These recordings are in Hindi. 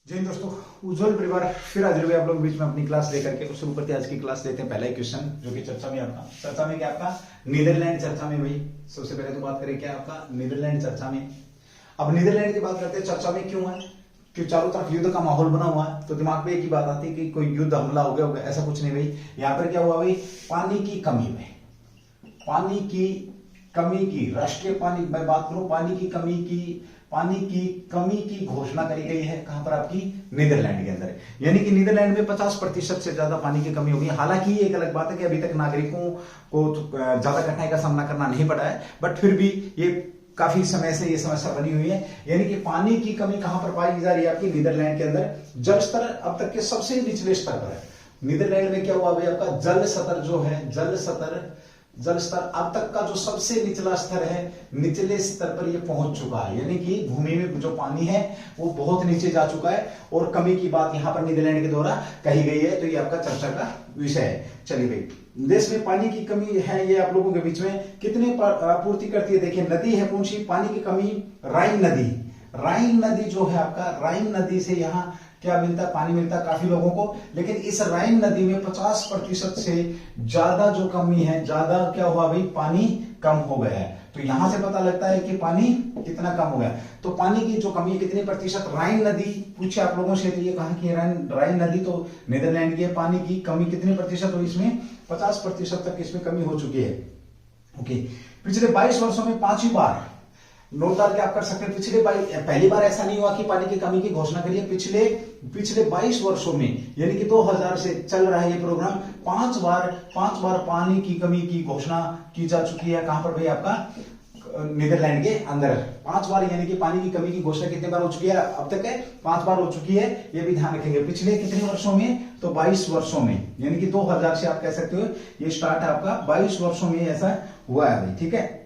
जय हिंद दोस्तों, उज्जवल परिवार फिर हाजिर हुए आप लोग बीच में अपनी क्लास लेकर के। तो शुरू करते हैं आज की क्लास। लेते हैं पहला ही क्वेश्चन जो कि चर्चा में क्या आपका नीदरलैंड चर्चा में। भाई सबसे पहले तो बात करें क्या आपका नीदरलैंड चर्चा में। अब नीदरलैंड की बात करते हैं चर्चा में क्यों है कि चारों तरफ युद्ध का माहौल बना हुआ है। तो दिमाग में एक ही बात आती है कि कोई युद्ध हमला हो गया होगा, ऐसा कुछ नहीं भाई। यहाँ पर क्या हुआ भाई, पानी की कमी में, पानी की कमी की राष्ट्रीय पानी मैं बात करूं, पानी की कमी की घोषणा करी गई है। कहां पर आपकी नीदरलैंड के अंदर, यानी कि नीदरलैंड में 50% से ज्यादा पानी की कमी होगी। हालांकि ये एक अलग बात है कि अभी तक नागरिकों को ज्यादा कठिनाई का सामना करना नहीं पड़ा है, बट फिर भी ये काफी समय से ये समस्या बनी हुई है। यानी कि पानी की कमी कहां पर पाई जा रही है आपकी नीदरलैंड के अंदर। जल स्तर अब तक के सबसे निचले स्तर पर है। नीदरलैंड में क्या हुआ भाई, आपका जल स्तर जो है, जल स्तर अब तक का जो सबसे निचला स्तर है, निचले स्तर पर ये पहुंच चुका है। यानी कि भूमि में जो पानी है वो बहुत नीचे जा चुका है और कमी की बात यहां पर नीदरलैंड के द्वारा कही गई है। तो ये आपका चर्चा का विषय है। चलिए भाई, देश में पानी की कमी है, ये आप लोगों के बीच में कितने आपूर्ति करती है। देखिए नदी है कौन सी पानी की कमी, राइन नदी। राइन नदी जो है आपका, राइन नदी से यहाँ क्या मिलता है, पानी मिलता है काफी लोगों को। लेकिन इस राइन नदी में 50% से ज्यादा जो कमी है, ज्यादा क्या हुआ भाई, पानी कम हो गया है। तो यहां से पता लगता है कि पानी कितना कम हो गया। तो पानी की जो कमी है कितने प्रतिशत, राइन नदी पूछे आप लोगों से, तो ये कहा कि राइन नदी तो नीदरलैंड की है। पानी की कमी कितने प्रतिशत हो, इसमें 50% तक इसमें कमी हो चुकी है। ओके, पिछले 22 वर्षों में 5 बार नोट डाल के आप कर सकते हैं। पहली बार ऐसा नहीं हुआ कि पानी की कमी की घोषणा करिए। पिछले 22 वर्षों में, यानी कि 2000 से चल रहा है ये प्रोग्राम, 5 बार पानी की कमी की घोषणा की जा चुकी है। कहां पर भाई, आपका नीदरलैंड के अंदर 5 बार, यानी कि पानी की कमी की घोषणा कितने बार हो चुकी है अब तक है, 5 बार हो चुकी है। ये भी ध्यान रखेंगे। पिछले कितने वर्षों में, तो 22 वर्षों में, यानी कि 2000 से आप कह सकते हो ये स्टार्ट है आपका, 22 वर्षों में ऐसा हुआ है भाई। ठीक है।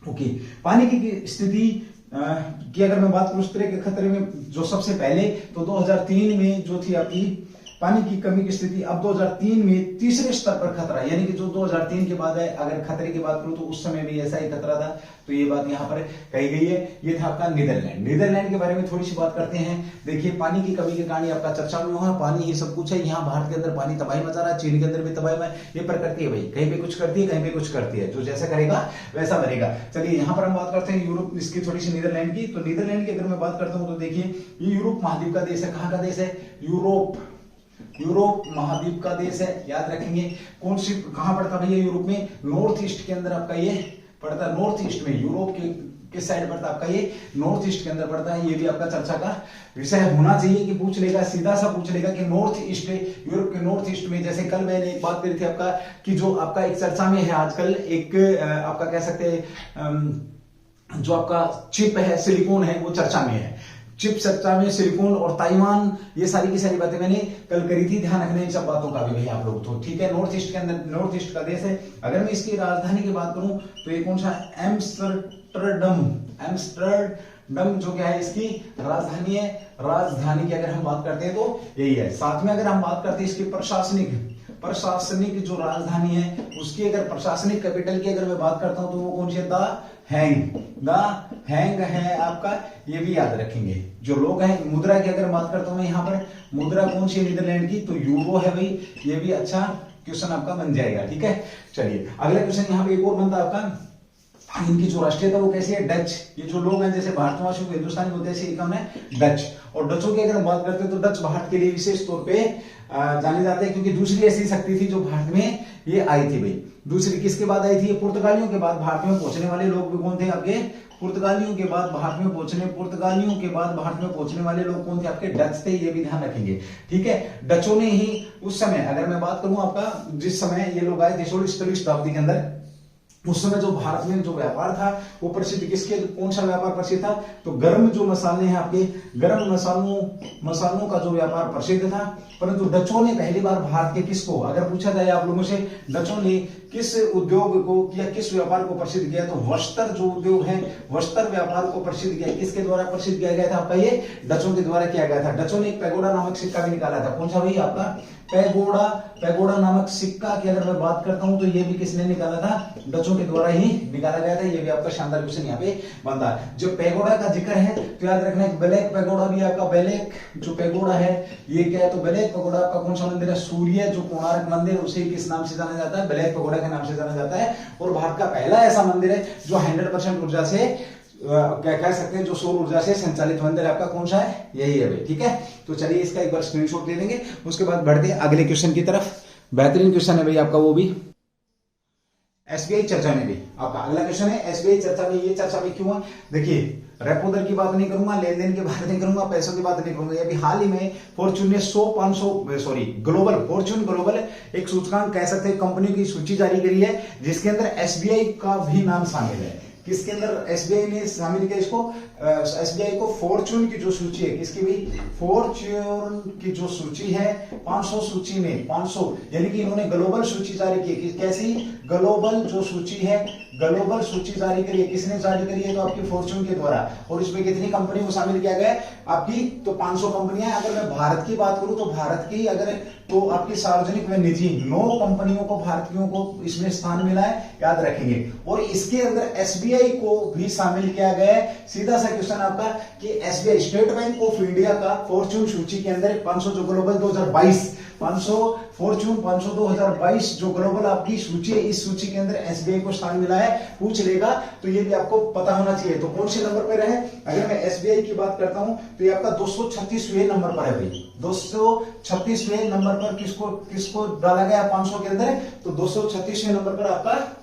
ओके, पानी की स्थिति की अगर मैं बात करूं, इस तरह के खतरे में जो सबसे पहले तो 2003 में जो थी आपकी पानी की कमी की स्थिति, अब 2003 में तीसरे स्तर पर खतरा, यानी कि जो 2003 के बाद है, अगर खतरे की बात करूं तो उस समय भी ऐसा ही खतरा था। तो ये बात यहां पर कही गई है। ये था आपका नीदरलैंड के बारे में थोड़ी सी बात करते हैं। देखिए पानी की कमी के कारण आपका चर्चा में हुआ, पानी ही सब कुछ है। यहाँ भारत के अंदर पानी तबाही मचा रहा है, चीन के अंदर भी तबाही में ये प्रकृति है भाई, कहीं पे कुछ करती है, कहीं पे कुछ करती है। जो जैसा करेगा वैसा बनेगा। चलिए यहाँ पर हम बात करते हैं यूरोप, इसकी थोड़ी सी नीदरलैंड की। तो नीदरलैंड की अगर मैं बात करता हूँ तो देखिए ये यूरोप महाद्वीप का देश है। कहाँ का देश है, यूरोप महाद्वीप का देश है। याद रखेंगे कौन सी, कहां पड़ता है भैया, यूरोप में नॉर्थ ईस्ट के अंदर आपका ये पड़ता है। नॉर्थ ईस्ट में, यूरोप के किस साइड पड़ता है आपका ये, नॉर्थ ईस्ट के अंदर पड़ता है। ये भी आपका चर्चा का विषय होना चाहिए कि पूछ लेगा, सीधा सा पूछ लेगा कि नॉर्थ ईस्ट, यूरोप के नॉर्थ ईस्ट में, जैसे कल मैंने एक बात करी थी आपका कि जो आपका एक चर्चा में है आजकल, एक आपका कह सकते हैं जो आपका चिप है, सिलिकॉन है, वो चर्चा में है। चिप चर्चा में, सिलिकॉन और ताइवान, ये सारी की सारी बातें मैंने कल करी थी। ध्यान रखना इन सब बातों का भी भाई आप लोग। तो ठीक है, नॉर्थ ईस्ट के अंदर, नॉर्थ ईस्ट का देश है। अगर मैं इसकी राजधानी की बात करूं तो ये कौन सा, एम्स्टर्डम जो क्या है इसकी राजधानी है। राजधानी की अगर हम बात करते हैं तो यही है। साथ में अगर हम बात करते हैं इसकी प्रशासनिक जो राजधानी है, उसकी अगर प्रशासनिक कैपिटल की अगर मैं बात करता हूं तो वो कौन सी है, द हैंग है आपका। ये भी याद रखेंगे। जो लोग हैं, मुद्रा की अगर बात करता हूं मैं यहाँ पर, मुद्रा कौन सी है नीदरलैंड की, तो यूरो है भाई। ये भी अच्छा क्वेश्चन आपका बन जाएगा। ठीक है, चलिए अगला क्वेश्चन यहाँ पे एक और बनता है आपका, इनकी जो राष्ट्रीयता वो कैसी है, डच। ये जो लोग हैं जैसे भारतवासियों को हिंदुस्तानी बोलते हैं, इसी कम है डच। और डचों की अगर हम बात करते हैं तो डच भारत के लिए विशेष तौर पे जाने जाते हैं, क्योंकि दूसरी ऐसी शक्ति थी जो भारत में ये आई थी भाई। दूसरी किसके बाद आई थी, पुर्तगालियों के बाद भारत में पहुंचने वाले लोग भी कौन थे आपके, पुर्तगालियों के बाद भारत में पहुंचने वाले लोग कौन थे आपके, डच थे। ये भी ध्यान रखेंगे। ठीक है, डचों ने ही उस समय, अगर मैं बात करूं आपका, जिस समय ये लोग आए थे 16वीं शताब्दी के अंदर, उस समय जो भारत में जो व्यापार था वो प्रसिद्ध किसके, कौन सा व्यापार प्रसिद्ध था, तो गर्म जो मसाले हैं आपके, गर्म मसालों का जो व्यापार प्रसिद्ध था। परंतु डचों ने पहली बार भारत के किसको, अगर पूछा जाए आप लोगों से, डचों ने किस उद्योग को या किस व्यापार को प्रसिद्ध किया, तो वस्त्र जो उद्योग है वस्त्र व्यापार को प्रसिद्ध किया। किसके द्वारा प्रसिद्ध किया गया था आपका, ये डचों के द्वारा किया गया था। डचों ने एक पैगोडा नामक सिक्का भी निकाला था। कौन सा भाई आपका, पैगोडा नामक सिक्का की अगर मैं बात करता हूं तो ये भी किसने निकाला था, डचों के द्वारा ही निकाला गया था। ये भी आपका शानदार क्वेश्चन यहाँ पे बनता है। जो पैगोडा का जिक्र है तो याद रखना है, ब्लैक पैगोडा भी आपका, ब्लैक जो पैगोडा है ये क्या है, तो ब्लैक पैगोडा आपका कौन सा मंदिर है, सूर्य जो कोणार्क मंदिर, उसे किस नाम से जाना जाता है, ब्लैक पैगोडा के नाम से जाना जाता है। और भारत का पहला ऐसा मंदिर है जो 100% ऊर्जा से क्या कह सकते हैं, जो सौर ऊर्जा से संचालित मंदिर आपका कौन सा है, यही है भाई। ठीक है, तो चलिए इसका एक बार स्क्रीनशॉट ले लेंगे, उसके बाद बढ़ते हैं अगले क्वेश्चन की तरफ। बेहतरीन क्वेश्चन है भाई आपका, वो भी एसबीआई चर्चा में भी आपका अगला क्वेश्चन है। एसबीआई चर्चा में, ये चर्चा में क्यों है, देखिए रेपो दर की बात नहीं करूंगा, लेन देन की बात नहीं करूंगा, पैसों की बात नहीं करूंगा। अभी हाल ही में फॉर्च्यून ने 100-500 ग्लोबल फॉर्च्यून ग्लोबल एक सूचकांक कह सकते हैं कंपनियों की सूची जारी करी है, जिसके अंदर एसबीआई का भी नाम शामिल है। किसके अंदर एसबीआई ने शामिल किया इसको, एसबीआई को फॉर्च्यून की जो सूची है, किसकी भी, फॉर्च्यून की जो सूची है 500 सूची में 500, यानी कि इन्होंने ग्लोबल सूची जारी की। कैसी ग्लोबल जो सूची है, ग्लोबल सूची जारी करी है, किसने जारी करी है, तो आपकी फॉर्च्यून के द्वारा। और इसमें कितनी कंपनी को शामिल किया गया है आपकी, तो 500 कंपनियां। अगर मैं भारत की बात करूं तो भारत की अगर, तो आपकी सार्वजनिक व निजी 9 कंपनियों को, भारतीयों को इसमें स्थान मिला है, याद रखेंगे। और इसके अंदर एसबीआई को भी शामिल किया गया है। सीधा सा क्वेश्चन आपका कि SBI state bank of India का फॉर्च्यून सूची के अंदर 500 जो ग्लोबल 2022 500 फॉर्च्यून 500 2022 जो ग्लोबल आपकी सूची है, इस सूची के अंदर एसबीआई को स्थान मिला है। पूछ लेगा तो ये भी आपको पता होना चाहिए। तो कौन से नंबर पर है, अगर मैं एसबीआई की बात करता हूं तो ये आपका 236वें नंबर पर है भाई। 236वें नंबर पर किसको डाला गया 500 के अंदर, तो 236वें नंबर पर आपका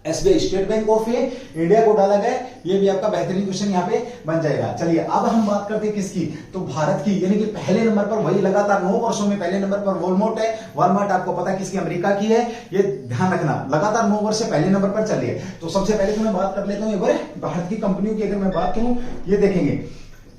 SBI state bank of India को डाला गया। ये भी आपका बेहतरीन क्वेश्चन यहाँ पे बन जाएगा। चलिए अब हम बात करते हैं किसकी, तो भारत की, यानी कि पहले नंबर पर वही लगातार 9 वर्षों में पहले नंबर पर वॉलमार्ट है। वॉलमार्ट आपको पता है किसकी, अमेरिका की है, ये ध्यान रखना, लगातार 9 वर्ष से पहले नंबर पर चल रही है। तो सबसे पहले तो मैं बात कर लेता हूँ एक बार भारत की कंपनियों की। अगर मैं बात करूं, ये देखेंगे,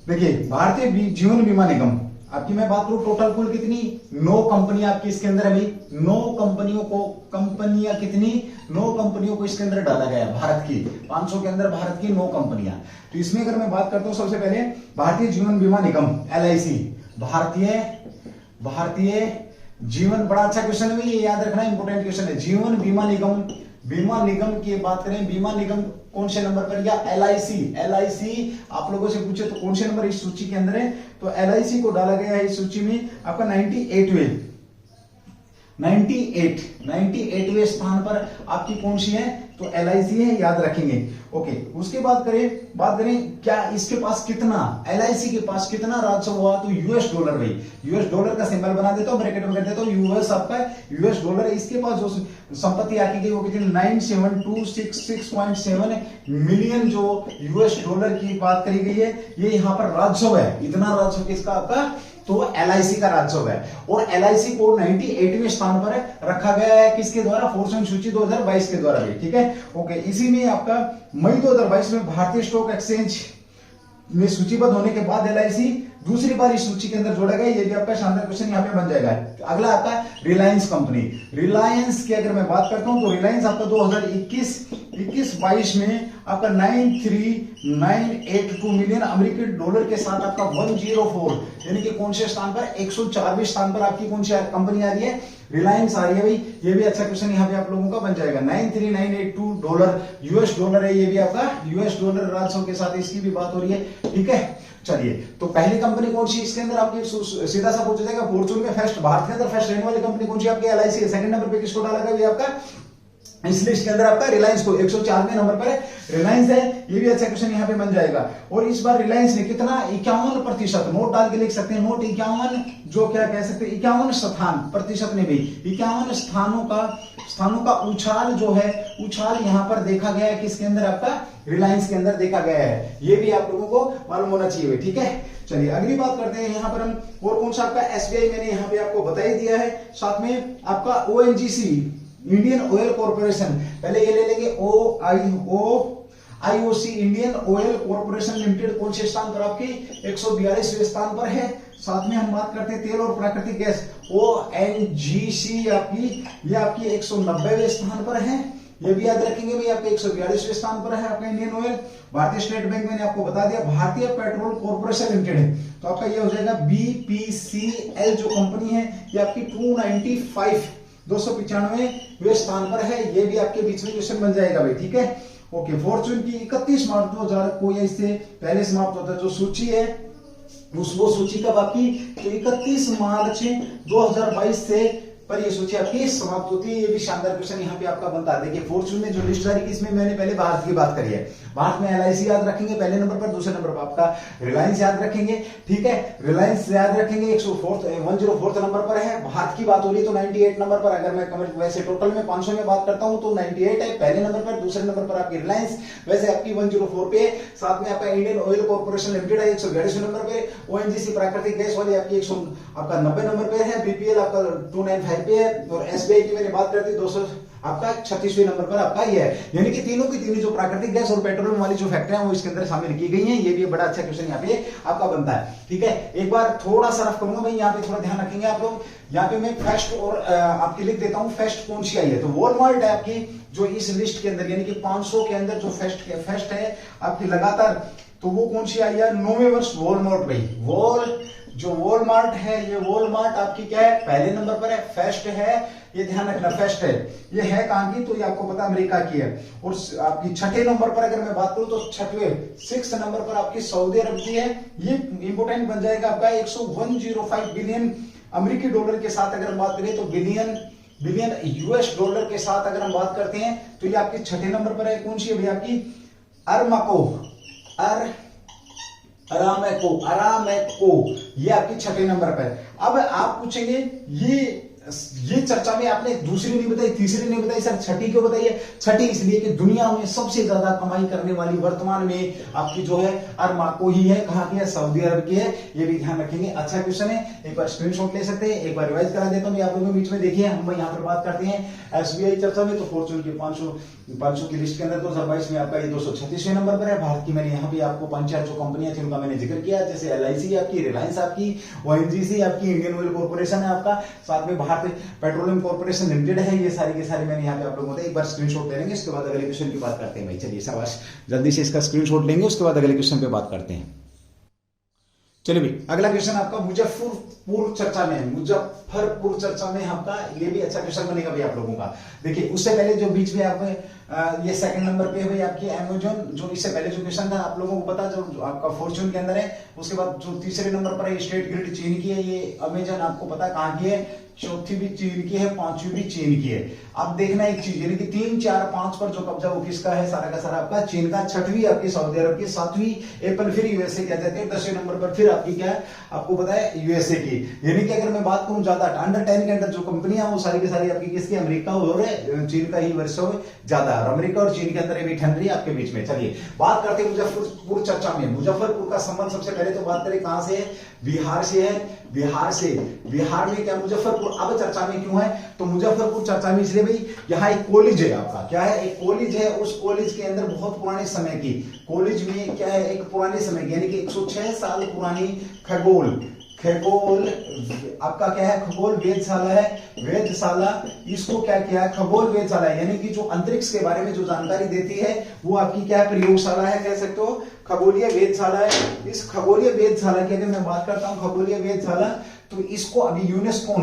देखिए भारतीय जीवन बीमा निगम आपकी मैं बात करूं, टोटल कुल कितनी 9 कंपनियां आपकी इसके अंदर है भाई। 9 कंपनियों को, कंपनियां कितनी, 9 कंपनियों को इसके अंदर डाला गया है भारत की। 500 के अंदर भारत की 9 कंपनियां। तो इसमें अगर मैं बात करता हूं सबसे पहले भारतीय जीवन बीमा निगम एलआईसी, भारतीय जीवन, बड़ा अच्छा क्वेश्चन है, ये याद रखना इंपोर्टेंट क्वेश्चन है। जीवन बीमा निगम, बीमा निगम की बात करें, बीमा निगम कौन से नंबर पर, या एलआईसी आप लोगों से पूछे तो कौन से नंबर इस सूची के अंदर है, तो एलआईसी को डाला गया है इस सूची में आपका 98वें स्थान पर आपकी कौन सी है, तो एलआईसी है, याद रखेंगे। ओके, उसके बाद करें क्या इसके पास कितना, एलआईसी के पास कितना राजस्व हुआ, तो यूएस डॉलर भाई, यूएस डॉलर का सिंबल बना देता हूं, ब्रैकेट में कर देता हूं, यूएस आपका यूएस डॉलर। इसके पास जो संपत्ति आकी गई वो कितनी 97266.7 मिलियन जो यूएस डॉलर की बात करी गई है, ये यहां पर राजस्व है। इतना राजस्व किसका आपका, तो एलआईसी का राजस्व है। और एलआईसी को 98वें स्थान पर रखा गया है, किसके द्वारा, फॉर्च्यून सूची 2022 के द्वारा भी। ठीक है, ओके। इसी में आपका मई 2022 में भारतीय स्टॉक एक्सचेंज में सूचीबद्ध होने के बाद एलआईसी दूसरी बार इस सूची के अंदर जोड़ा गया। ये भी आपका शानदार क्वेश्चन यहाँ पे बन जाएगा। अगला आपका रिलायंस कंपनी, रिलायंस की अगर मैं बात करता हूं तो रिलायंस आपका 2021-22 में आपका 93,982 मिलियन अमेरिकी डॉलर के साथ आपका 104, यानी कि कौन से स्थान पर, 104वें स्थान पर आपकी कौन सी कंपनी आ रही है, रिलायंस आ रही है भाई। ये भी अच्छा क्वेश्चन यहाँ पे आप लोगों का बन जाएगा। 93,982 यूएस डॉलर है, ये भी आपका यूएस डॉलर राजस्व के साथ इसकी भी बात हो रही है। ठीक है, चलिए तो पहली कंपनी कौन सी इसके अंदर आपकी, सीधा सा पूछा जाएगा, फॉर्च्यून में फर्स्ट, भारत के अंदर फर्स्ट रहने वाली कंपनी कौन सी आपकी, एलआईसी है। सेकंड नंबर पे किसको डाला गया, ये आपका इस लिस्ट के अंदर आपका रिलायंस को 104वें नंबर पर रिलायंस है। ये भी अच्छा क्वेश्चन यहाँ पे बन जाएगा। और इस बार रिलायंस ने कितना, 51%, नोट डाल के लिख सकते हैं, नोट 51, जो क्या कह सकते हैं 51 स्थान, प्रतिशत में भी 51 स्थानों का उछाल जो है, उछाल यहाँ पर देखा गया है, किसके अंदर आपका, रिलायंस के अंदर देखा गया है। ये भी आप लोगों को मालूम होना चाहिए। ठीक है, चलिए अगली बात करते हैं यहाँ पर हम, और कौन सा आपका एसबीआई मैंने यहाँ पे आपको बता ही दिया है। साथ में आपका ओएनजीसी, इंडियन ऑयल कॉर्पोरेशन, पहले ये ले लेंगे IOC Indian oil corporation limited कौन से स्थान पर आपकी 142वें स्थान पर है। साथ में हम बात करते हैं तेल और प्राकृतिक गैस ONGC आपकी, ये आपकी 190वें स्थान पर है। ये भी याद रखेंगे भाई, आपके 142वें स्थान पर है आपका इंडियन ऑयल। भारतीय स्टेट बैंक मैंने आपको बता दिया, भारतीय पेट्रोल कॉर्पोरेशन लिमिटेड है, तो आपका ये हो जाएगा BPCL जो कंपनी है, ये आपकी 295वें स्थान पर है। ये भी आपके बीच में क्वेश्चन बन जाएगा भाई, ठीक है। ओके, फॉर्चून की 31 मार्च 2000 को या इससे पहले समाप्त होता है जो सूची है, वो सूची कब आपकी, तो 31 मार्च 2022 से पर ये सूची आपकी समाप्त होती है। ये भी शानदार क्वेश्चन यहाँ पे आपका बनता है। देखिए फॉर्चून ने जो लिस्ट जारी की, इसमें मैंने पहले भारत की बात करी है। भारत में LIC याद रखेंगे पहले नंबर पर, दूसरे नंबर पर आपका रिलायंस याद रखेंगे, ठीक है। रिलायंस याद रखेंगे 104 नंबर पर है। भारत की बात हो रही तो 98 नंबर पर, अगर मैं वैसे टोटल में 500 में बात करता हूं तो 98 है पहले नंबर पर, दूसरे नंबर पर आपकी रिलायंस, वैसे आपकी 104 पे। साथ में आपका इंडियन ऑयल कॉर्पोरेशन लिमिटेड है 142 नंबर पे, ONGC प्राकृतिक गैस वाली आपकी 90 नंबर पे है, BPL आपका 295 पे है, और SBI की मैंने बात करती 200 आपका 36वें नंबर पर आपका ये है। यानी कि तीनों की तीनों जो प्राकृतिक गैस और पेट्रोलियम वाली जो फैक्ट्रियां वो इसके अंदर शामिल की गई हैं। ये भी बड़ा अच्छा क्वेश्चन यहाँ पे आपका बनता है, ठीक है। एक बार थोड़ा सा रफ करूंगा भाई, यहाँ पे थोड़ा ध्यान रखेंगे आप लोग। यहाँ पे मैं फर्स्ट और आपकी लिख देता हूँ फर्स्ट कौन सी आई है, तो वॉलमार्ट है आपकी जो इस लिस्ट के अंदर, यानी कि 500 के अंदर जो फर्स्ट है आपकी लगातार, तो वो कौन सी आई है, 9वें वर्ष वॉलमार्ट भाई। जो वॉलमार्ट है, ये वॉलमार्ट आपकी क्या है, पहले नंबर पर है, फर्स्ट है, ये ध्यान रखना फर्स्ट है। ये है कहां की, तो ये आपको पता अमेरिका की है। और आपकी छठे नंबर पर अगर मैं बात करूं तो 6 नंबर पर आपकी सऊदी अरब की है। ये इंपोर्टेंट बन जाएगा आपका 105 बिलियन अमेरिकी डॉलर के साथ अगर हम बात करें तो बिलियन US डॉलर के साथ अगर हम बात करते हैं तो ये आपके छठे नंबर पर है। कौन सी है भैया आपकी, अरामेको, ये आपकी छठे नंबर पर। अब आप पूछेंगे ये चर्चा में आपने दूसरी नहीं बताई, तीसरी नहीं बताई, सर छठी क्यों बताइए। छठी इसलिए कि दुनिया में सबसे ज्यादा कमाई करने वाली वर्तमान में आपकी जो है अरामेको ही है। कहां की है, सऊदी अरब की है। ये भी ध्यान रखेंगे, अच्छा क्वेश्चन है, एक बार स्क्रीनशॉट ले सकते हैं, एक बार रिवाइज करा देता हूं आप लोगों के बीच में। देखिए हम यहाँ पर बात करते हैं SBI चर्चा में, तो फॉर्चून की 500 की लिस्ट के अंदर 2022 में आपका ये 236वें नंबर पर है। भारत की मैंने यहाँ पे आपको 5-4 जो कंपनियां थी उनका मैंने जिक्र किया, जैसे LIC आपकी, रिलायंस आपकी, ONGC आपकी, इंडियन ऑयल कॉर्पोरेशन है आपका, साथ में भारतीय पेट्रोलियम कॉर्पोरेशन लिमिटेड है। ये सारी के सारे मैंने यहाँ पे आप लोगों को एक बार स्क्रीनशॉट ले लेंगे, उसके बाद अगले क्वेश्चन की बात करते हैं भाई। चलिए शाबाश, जल्दी से इसका स्क्रीनशॉट लेंगे, उसके बाद अगले क्वेश्चन पे बात करते हैं। चलिए भाई, अगला क्वेश्चन आपका मुजफ्फरपुर चर्चा में, मुजफ्फरपुर चर्चा में आपका ये भी अच्छा क्वेश्चन बनेगा भाई आप लोगों का। देखिए उससे पहले जो बीच में आप ये सेकंड नंबर पे है भाई आपकी अमेजॉन, जो इससे पहले जो क्वेश्चन था आप लोगों को पता, जो आपका फॉर्चून के अंदर है। उसके बाद जो तीसरे नंबर पर है स्टेट ग्रिड चीन की है, ये अमेजॉन आपको पता है कहां की है, चौथी भी चीन की है, पांचवी भी चीन की है। अब देखना एक चीज, यानी कि 3, 4, 5 पर जो कब्जा वो किसका है, सारा का सारा आपका चीन का। छठवीं आपकी सऊदी अरब की, 7वीं एप्पल फिर USA कह देते हैं, 10वें नंबर पर फिर आपकी क्या है आपको पता है USA की। यानी कि अगर मैं बात करूं ज्यादा अंडर 10 के अंदर जो कंपनियां वो सारी की सारी आपकी किसकी, अमेरिका और चीन का ही वर्ष ज्यादा, अमेरिका और चीन के अंदर भी ठंड रही है आपके बीच में। चलिए बात करते हैं मुजफ्फरपुर चर्चा में। मुजफ्फरपुर का संबंध सबसे पहले तो बात करें कहां से है, बिहार से है। बिहार में क्या मुजफ्फरपुर अब चर्चा में क्यों है, तो मुजफ्फरपुर चर्चा में इसलिए भाई यहाँ एक कॉलेज है आपका, क्या है, एक कॉलेज है। उस कॉलेज के अंदर बहुत पुराने समय की, कॉलेज में क्या है, एक पुराने समय की, यानी कि 106 साल पुरानी खगोल आपका क्या है, खगोल वेधशाला है। वेधशाला, इसको क्या किया है, खगोल वेधशाला है, यानी कि जो अंतरिक्ष के बारे में जो जानकारी देती है वो आपकी क्या है, प्रयोगशाला है, कह सकते हो खगोलीय वेधशाला है। इस खगोलीय वेधशाला की अगर मैं बात करता हूं, खगोलीय वेधशाला, तो इसको अभी यूनेस्को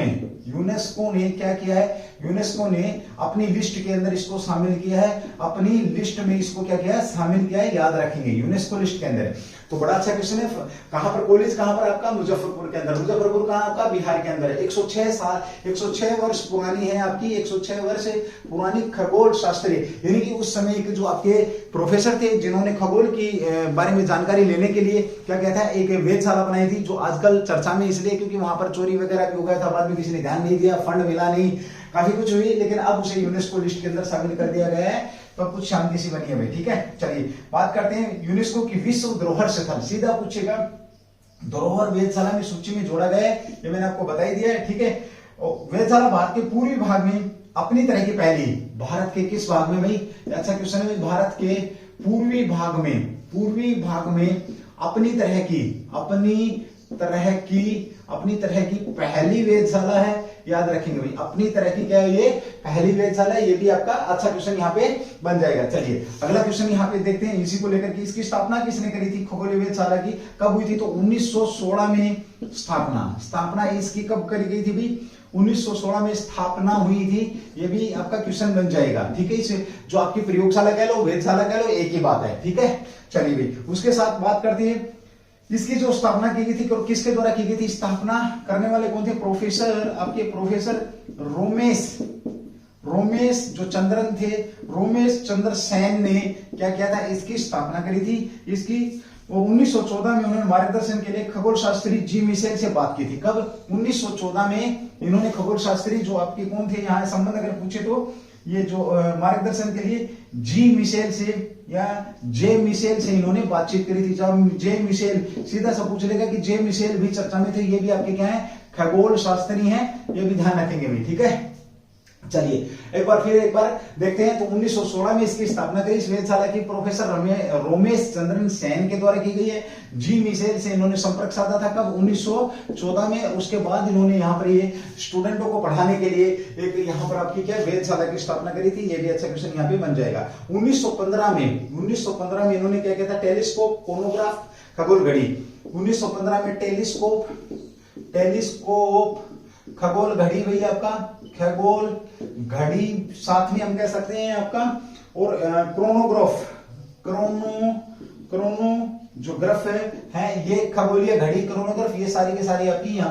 ने क्या किया है, यूनेस्को ने अपनी लिस्ट के अंदर इसको शामिल किया है, अपनी लिस्ट में इसको क्या किया है, शामिल किया है, याद रखेंगे यूनेस्को लिस्ट के अंदर। तो बड़ा अच्छा क्वेश्चन है। कहां पर कॉलेज, कहां पर आपका, मुजफ्फरपुर के अंदर। मुजफ्फरपुर कहां आपका, बिहार के अंदर है। 106 वर्ष पुरानी है आपकी, 106 वर्ष पुरानी खगोल शास्त्री, यानी कि उस समय के जो आपके प्रोफेसर थे जिन्होंने खगोल की बारे में जानकारी लेने के लिए क्या कहता है, एक वेधशाला बनाई थी, जो आजकल चर्चा में इसलिए क्योंकि वहां पर चोरी वगैरह भी हो गया था, बाद में किसी ने ध्यान नहीं दिया, फंड मिला नहीं, काफी कुछ हुई, लेकिन अब उसे यूनेस्को लिस्ट के अंदर शामिल कर दिया गया है, तो कुछ शांति सी बनी है भाई, ठीक है। चलिए बात करते हैं यूनेस्को की विश्व धरोहर स्थल। सीधा पूछेगा, धरोहर वेधशाला में सूची में जोड़ा गया है, ये मैंने आपको बता ही दिया है, ठीक है। वेधशाला भारत के पूर्वी भाग में अपनी तरह की पहली, भारत के किस भाग में भाई, अच्छा क्वेश्चन है, भारत के पूर्वी भाग में अपनी तरह की पहली वेधशाला है। याद रखेंगे भाई, अपनी तरह की क्या है, ये पहली वेधशाला है। ये भी आपका अच्छा क्वेश्चन यहाँ पे बन जाएगा। चलिए अगला क्वेश्चन यहाँ पे देखते हैं, इसी को लेकर के। इसकी स्थापना किसने करी थी खगोलीय वेधशाला की, कब हुई थी? तो 1916 में स्थापना इसकी कब करी गई थी भाई? 1916 में स्थापना हुई थी। ये भी आपका क्वेश्चन बन जाएगा, ठीक है। इसे जो आपकी प्रयोगशाला कह लो, वेधशाला कह लो, एक ही बात है, ठीक है। चलिए भाई, उसके साथ बात करते हैं इसकी जो स्थापना की गई थी, किसके द्वारा की गई थी? स्थापना करने वाले कौन थे? प्रोफेसर रोमेश जो चंद्रन थे, रोमेश चंद्र सेन ने क्या किया था? इसकी स्थापना करी थी। इसकी 1914 में उन्होंने मार्गदर्शन के लिए खगोल शास्त्री जी मिशेल से बात की थी। कब? 1914 में इन्होंने खगोल शास्त्री जो आपके कौन थे, यहाँ संबंध अगर पूछे तो ये जो मार्गदर्शन के लिए जी मिशेल से या जे मिशेल से इन्होंने बातचीत करी थी। जब जे मिशेल, सीधा सा पूछ लेगा कि जे मिशेल भी चर्चा में थे। ये भी आपके क्या है? खगोल शास्त्री हैं। ये भी ध्यान रखेंगे भी, ठीक है। चलिए एक बार देखते हैं। तो 1916 में इसकी स्थापना करी इस वेधशाला की प्रोफेसर रोमेश चंद्रन सेन के द्वारा की गई है। जी मिशेल से इन्होंने संपर्क साधा था कब? 1914 में। उसके बाद इन्होंने यहाँ पर ये स्टूडेंटों को पढ़ाने के लिए एक यहाँ पर आपकी क्या वेधशाला की स्थापना करी थी। ये भी अच्छा क्वेश्चन यहाँ पे बन जाएगा। 1915 में इन्होंने क्या किया था? टेलीस्कोप, कोनोग्राफ, खगोल घड़ी। 1915 में टेलीस्कोप, खगोल घड़ी भाई आपका, खगोल घड़ी, साथ में हम कह सकते हैं आपका, और क्रोनो जो ग्रफ है ये खगोलीय घड़ी, क्रोनोग्राफ, ये सारी के सारी आपकी यहाँ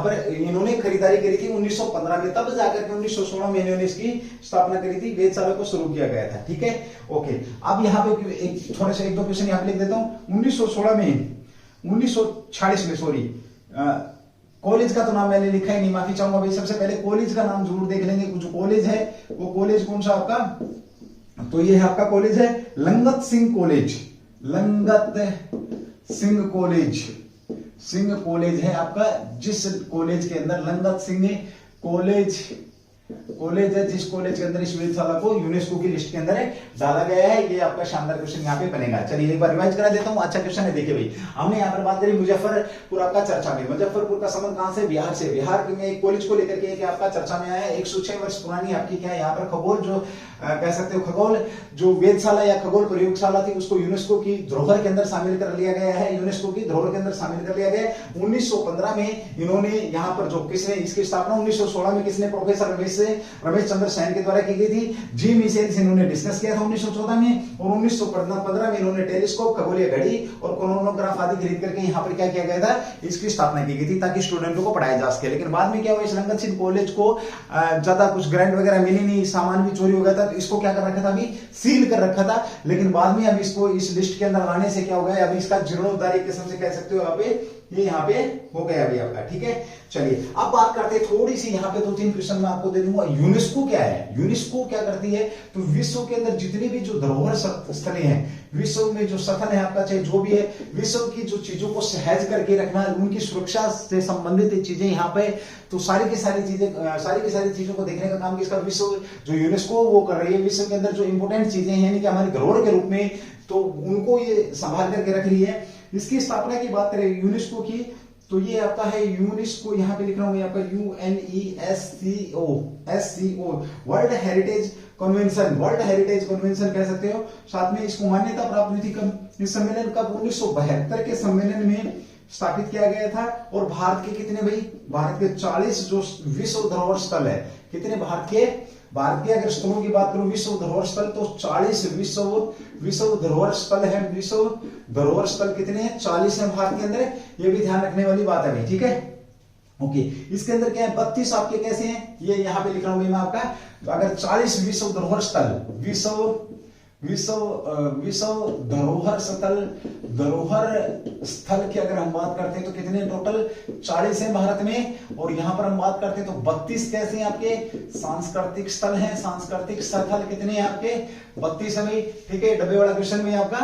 पर इन्होंने खरीदारी करी थी 1915 में। तब जाकर के 1916 में इन्होंने इसकी स्थापना करी थी, वेधशाला को शुरू किया गया था, ठीक है। ओके, अब यहाँ पे एक दो क्वेश्चन यहाँ पे लिख देता हूँ। 1946 में सॉरी, कॉलेज का तो नाम मैंने लिखा ही नहीं, माफी चाहूंगा भाई। सबसे पहले कॉलेज का नाम जरूर देख लेंगे। जो कॉलेज है वो कॉलेज कौन सा आपका? तो ये है आपका कॉलेज है लंगत सिंह कॉलेज है आपका, जिस कॉलेज के अंदर लंगत सिंह कॉलेज है, जिस कॉलेज के अंदर इस वेधशाला को यूनेस्को की लिस्ट के अंदर डाला गया है। ये आपका शानदार क्वेश्चन यहाँ पे बनेगा। चलिए एक बार रिवाइज करा देता हूँ। अच्छा क्वेश्चन है, देखिए भाई, हमने यहाँ पर बात करी मुजफ्फरपुर आपका चर्चा में। मुजफ्फरपुर का संबंध कहां से? बिहार से। बिहार में एक कॉलेज को लेकर के आपका चर्चा में आया है। 106 वर्ष पुरानी आपकी क्या है यहाँ पर खगोल जो कह सकते हो, खगोल जो वेधशाला या खगोल प्रयोगशाला थी, उसको यूनेस्को की धरोहर के अंदर शामिल कर लिया गया है। 1915 में इन्होंने यहाँ पर जो किसने इसकी स्थापना 1916 में किसने? प्रोफेसर रमेश चंद्र सेन के द्वारा की गई थी। जी मिशेल से इन्होंने डिस्कस किया था 1914 में। और 1915 में इन्होंने टेलीस्कोप, खगोलीय घड़ी और क्रोनोग्राफ आदि खरीद करके यहाँ पर क्या किया गया था? इसकी स्थापना की गई थी ताकि स्टूडेंटों को पढ़ाया जा सके। लेकिन बाद में क्या हुआ? इस लंगत सिंह कॉलेज को ज्यादा कुछ ग्रांट वगैरह मिली नहीं, सामान भी चोरी हो गया था। इसको क्या कर रखा था? अभी सील कर रखा था। लेकिन बाद में अब इसको इस लिस्ट के अंदर लाने से क्या हो गया? अभी इसका जीर्णोद्धार किस्म से कह सकते हो ये यहाँ पे हो गया अभी आपका, ठीक है। चलिए अब बात करते हैं थोड़ी सी, यहाँ पे 2-3 क्वेश्चन मैं आपको दे दूंगा। यूनेस्को क्या है? यूनेस्को क्या करती है? तो विश्व के अंदर जितनी भी जो धरोहर स्थलें हैं, विश्व में जो स्थल है आपका, चाहे जो भी है, विश्व की जो चीजों को सहज करके रखना, उनकी सुरक्षा से संबंधित चीजें यहाँ पे, तो सारी की सारी चीजों को देखने का काम किसका? विश्व जो यूनेस्को वो कर रही है। विश्व के अंदर जो इंपोर्टेंट चीजें हैं, यानी कि हमारी धरोहर के रूप में, तो उनको ये संभाल करके रख रही है। इसकी स्थापना की बात करें यूनेस्को की, तो ये आपका है यूनेस्को, यहाँ पे लिख रहा हूं आपका UNESCO, वर्ल्ड हेरिटेज कन्वेंशन कह सकते हो। साथ में इसको मान्यता प्राप्त हुई थी कब? इस सम्मेलन कब? 1972 के सम्मेलन में स्थापित किया गया था। और भारत के कितने भाई? भारत के 40 जो विश्व धरोहर स्थल है, कितने भारत के अगर स्थलों की बात करूं, विश्व धरोहर स्थल, तो 40 विश्व धरोहर स्थल है। विश्व धरोहर स्थल कितने हैं? 40 है भारत के अंदर। ये भी ध्यान रखने वाली बात है भाई, ठीक है। ओके, इसके अंदर क्या है? 32 आपके कैसे हैं? ये यहाँ पे लिख रहा हूं मैं आपका। तो अगर 40 विश्व धरोहर स्थल, विश्व धरोहर स्थल की अगर हम बात करते हैं तो कितने टोटल? 40 है भारत में। और यहां पर हम बात करते हैं तो 32 कैसे हैं आपके? सांस्कृतिक स्थल हैं। सांस्कृतिक स्थल कितने हैं आपके? 32 है भाई, ठीक है। डब्बे वाला क्वेश्चन में आपका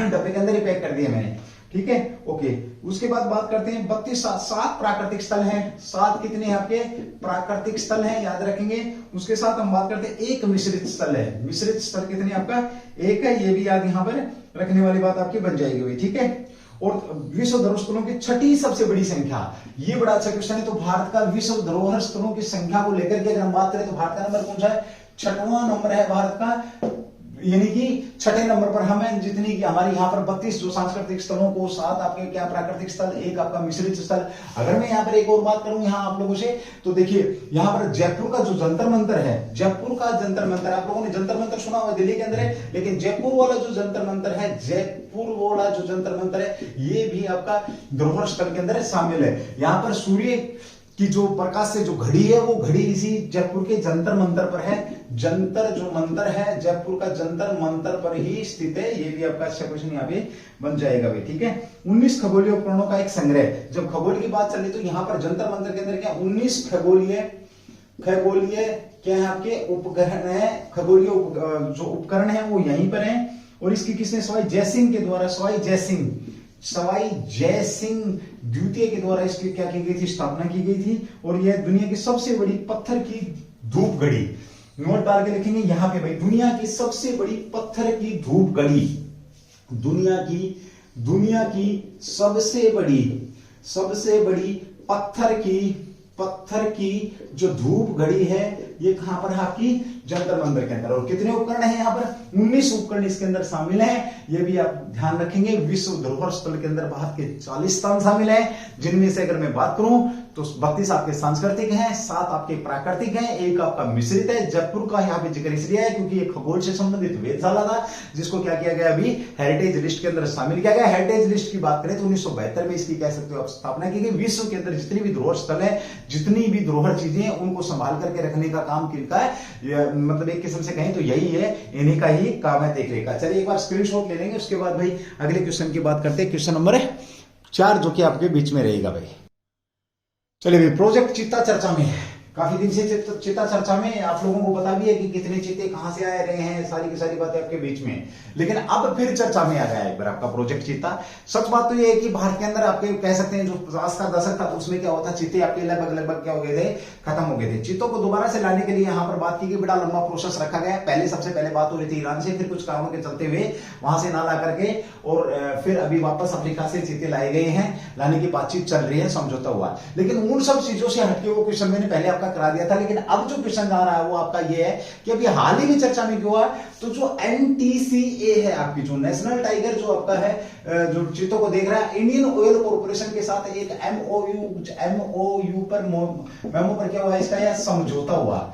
डब्बे के अंदर ही पैक कर दिया मैंने, ठीक है, ओके। उसके बाद बात करते हैं 32 7 प्राकृतिक स्थल हैं। 7 कितने हैं आपके प्राकृतिक स्थल हैं, याद रखेंगे। उसके साथ हम बात करते हैं एक मिश्रित स्थल है। मिश्रित स्थल कितने आपका एक है, ये भी याद यहां पर रखने वाली बात आपकी बन जाएगी भाई, ठीक है। और विश्व धरोहर स्थलों की छठी सबसे बड़ी संख्या, ये बड़ा अच्छा क्वेश्चन है। तो भारत का विश्व धरोहर स्थलों की संख्या को लेकर के अगर हम बात करें तो भारत का नंबर कौन सा है, 6वां नंबर है भारत का, यानी कि 6ठे नंबर पर हमें जितनी की हमारी यहाँ पर 32 जो सांस्कृतिक स्थलों को, 7 आपके क्या प्राकृतिक स्थल, एक आपका मिश्रित स्थल। अगर मैं यहाँ पर एक और बात करूं यहाँ आप लोगों से, तो देखिए यहाँ पर जयपुर का जो जंतर मंतर है, जयपुर का जंतर मंतर, आप लोगों ने जंतर मंतर सुना हुआ दिल्ली के अंदर है, लेकिन जयपुर वाला जो जंतर मंतर है, जयपुर वाला जो जंतर मंतर है, ये भी आपका धरोहर स्थल के अंदर शामिल है। यहाँ पर सूर्य कि जो प्रकाश से जो घड़ी है, वो घड़ी इसी जयपुर के जंतर मंतर पर है। जंतर जो मंतर है जयपुर का जंतर मंतर पर ही स्थित है। ये भी आपका अच्छा क्वेश्चन यहाँ पे बन जाएगा भाई, ठीक है। 19 खगोलीय उपकरणों का एक संग्रह। जब खगोल की बात चली तो यहाँ पर जंतर मंतर के अंदर क्या 19 खगोलीय क्या है आपके उपकरण है, खगोलीय जो उपकरण है वो यहीं पर है। और इसकी किसने सवाई जयसिंह के द्वारा, सवाई जयसिंह द्वितीय के द्वारा इसकी क्या की गई थी, स्थापना की गई थी। और यह दुनिया की सबसे बड़ी पत्थर की धूप घड़ी, नोट डाल के लिखेंगे यहां पे भाई, दुनिया की सबसे बड़ी पत्थर की धूप घड़ी, दुनिया की सबसे बड़ी पत्थर की जो धूप घड़ी है, ये कहां पर है आपकी जंतर मंतर के अंदर। और कितने उपकरण हैं यहाँ पर 19 उपकरण इसके अंदर शामिल हैं। ये भी आप ध्यान रखेंगे। विश्व धरोहर स्थल के अंदर भारत के 40 स्थान शामिल हैं, जिनमें से अगर मैं बात करूं तो 32 आपके सांस्कृतिक हैं, 7 आपके प्राकृतिक हैं, एक आपका मिश्रित है। जयपुर का यहाँ पे जिक्र इसलिए है क्योंकि ये खगोल से संबंधित वेधशाला था, जिसको क्या किया गया अभी हेरिटेज लिस्ट के अंदर शामिल किया गया। हेरिटेज लिस्ट की बात करें तो 1972 में इसकी कह सकते हो आप स्थापना की गई। विश्व के अंदर जितनी भी धरोहर स्थल है, जितनी भी धरोहर चीजें हैं, उनको संभाल करके रखने का काम किनका है, मतलब एक किस्म से कहें तो यही है, इन्हीं का ही काम है देखने का। चलिए एक बार स्क्रीनशॉट ले लेंगे, उसके बाद भाई अगले क्वेश्चन की बात करते हैं। क्वेश्चन नंबर 4 जो कि आपके बीच में रहेगा भाई। चलिए भाई, प्रोजेक्ट चीता चर्चा में काफी दिन से चीता चर्चा में आप लोगों को पता भी है कि कितने चीते कहां से आए रहे हैं, सारी की सारी बातें आपके बीच में। लेकिन अब फिर चर्चा में आ गया एक बार आपका प्रोजेक्ट चीता। सच बात तो ये है कि भारत के अंदर आपके कह सकते हैं जो 50 का दशक था, तो उसमें क्या होता, चीते आपके लगभग क्या हो गए थे, खत्म हो गए थे। चीतों को दोबारा से लाने के लिए यहाँ पर बात की गई, बड़ा लंबा प्रोसेस रखा गया। पहले सबसे पहले बात हो रही थी ईरान से, फिर कुछ कारणों के चलते हुए वहां से ना ला करके और फिर अभी वापस अफ्रीका से चीते लाए गए हैं, लाने की बातचीत चल रही है, समझौता हुआ। लेकिन उन सब चीजों से हटके वो क्वेश्चन मैंने पहले आपका करा दिया था। लेकिन अब जो क्वेश्चन आ रहा है वो आपका ये है कि अभी हाल ही में चर्चा में क्यों हुआ, तो जो NTCA है आपकी, जो नेशनल टाइगर जो आपका है, जो चीतों को देख रहा है, इंडियन ऑयल कॉर्पोरेशन के साथ एक MOU पर मेमो पर क्या हुआ इसका, यह समझौता हुआ।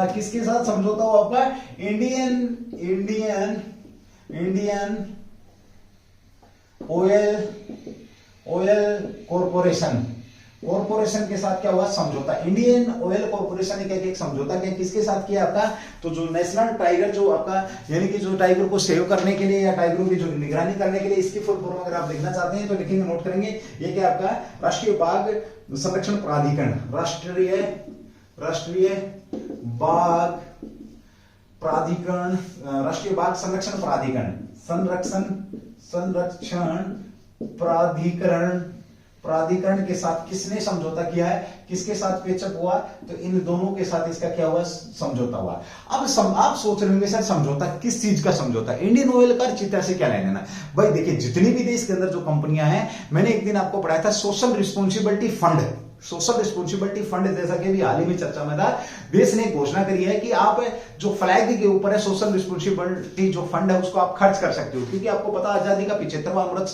किसके साथ समझौता हुआ आपका, इंडियन ऑयल कॉर्पोरेशन के साथ क्या हुआ समझौता। इंडियन ऑयल कॉर्पोरेशन ने एक समझौता किया, किसके साथ किया आपका, तो जो नेशनल टाइगर जो आपका, यानी कि जो टाइगर को सेव करने के लिए या टाइगरों की जो निगरानी करने के लिए, इसकी फुल फॉर्म अगर आप देखना चाहते हैं तो लिखेंगे, नोट करेंगे। ये क्या आपका राष्ट्रीय बाघ संरक्षण प्राधिकरण, राष्ट्रीय बाघ प्राधिकरण, राष्ट्रीय बाघ संरक्षण प्राधिकरण के साथ किसने समझौता किया है, किसके साथ पेचअप हुआ, तो इन दोनों के साथ इसका क्या हुआ, समझौता हुआ। अब आप सोच रहे होंगे सर समझौता किस चीज का समझौता, इंडियन ऑयल का चीता से क्या लेना। भाई देखिए, जितनी भी देश के अंदर जो कंपनियां हैं, मैंने एक दिन आपको पढ़ाया था सोशल रिस्पॉन्सिबिलिटी फंड, जैसा कि अभी हाल ही में चर्चा में था, देश ने घोषणा करी है कि आप जो फ्लैग के ऊपर है सोशल रिस्पॉन्सिबिलिटी जो फंड है उसको आप खर्च कर सकते हो। क्योंकि आपको पता आजादी का 75वां अमृत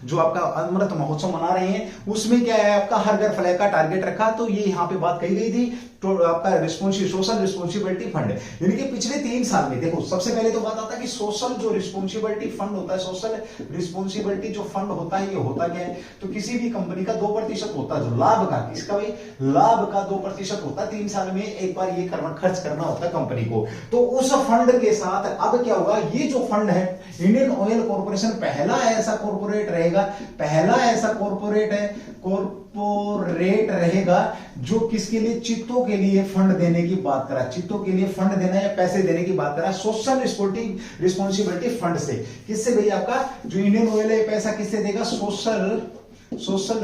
जो आपका अमृत महोत्सव मना रहे हैं, उसमें क्या है आपका हर घर फ्लैग का टारगेट रखा। तो ये यहाँ पे बात कही गई थी, तो आपका सोशल रिस्पॉन्सिबिलिटी फंड, यानी कि पिछले 3 साल में देखो, सबसे पहले तो बात आता है कि सोशल जो रिस्पॉन्सिबिलिटी फंड होता है, सोशल रिस्पॉन्सिबिलिटी जो फंड होता है, ये होता क्या है, तो किसी भी कंपनी का 2% होता है, जो लाभ का, इसका भाई लाभ का 2% होता है। 3 साल में एक बार ये खर्च करना होता है कंपनी को। तो उस फंड के साथ अब क्या होगा, ये जो फंड है इंडियन ऑयल कॉर्पोरेशन पहला ऐसा कॉर्पोरेट रहेगा, पहला ऐसा कॉर्पोरेट है कॉर्पोरेट रहेगा, जो किसके लिए, चित्तों के लिए फंड देने की बात करा, चित्तों के लिए फंड देना या पैसे देने की बात करा, सोशल रिस्पॉन्सिबिलिटी फंड से। किससे भैया, आपका जो इंडियन ऑयल है पैसा किससे देगा, सोशल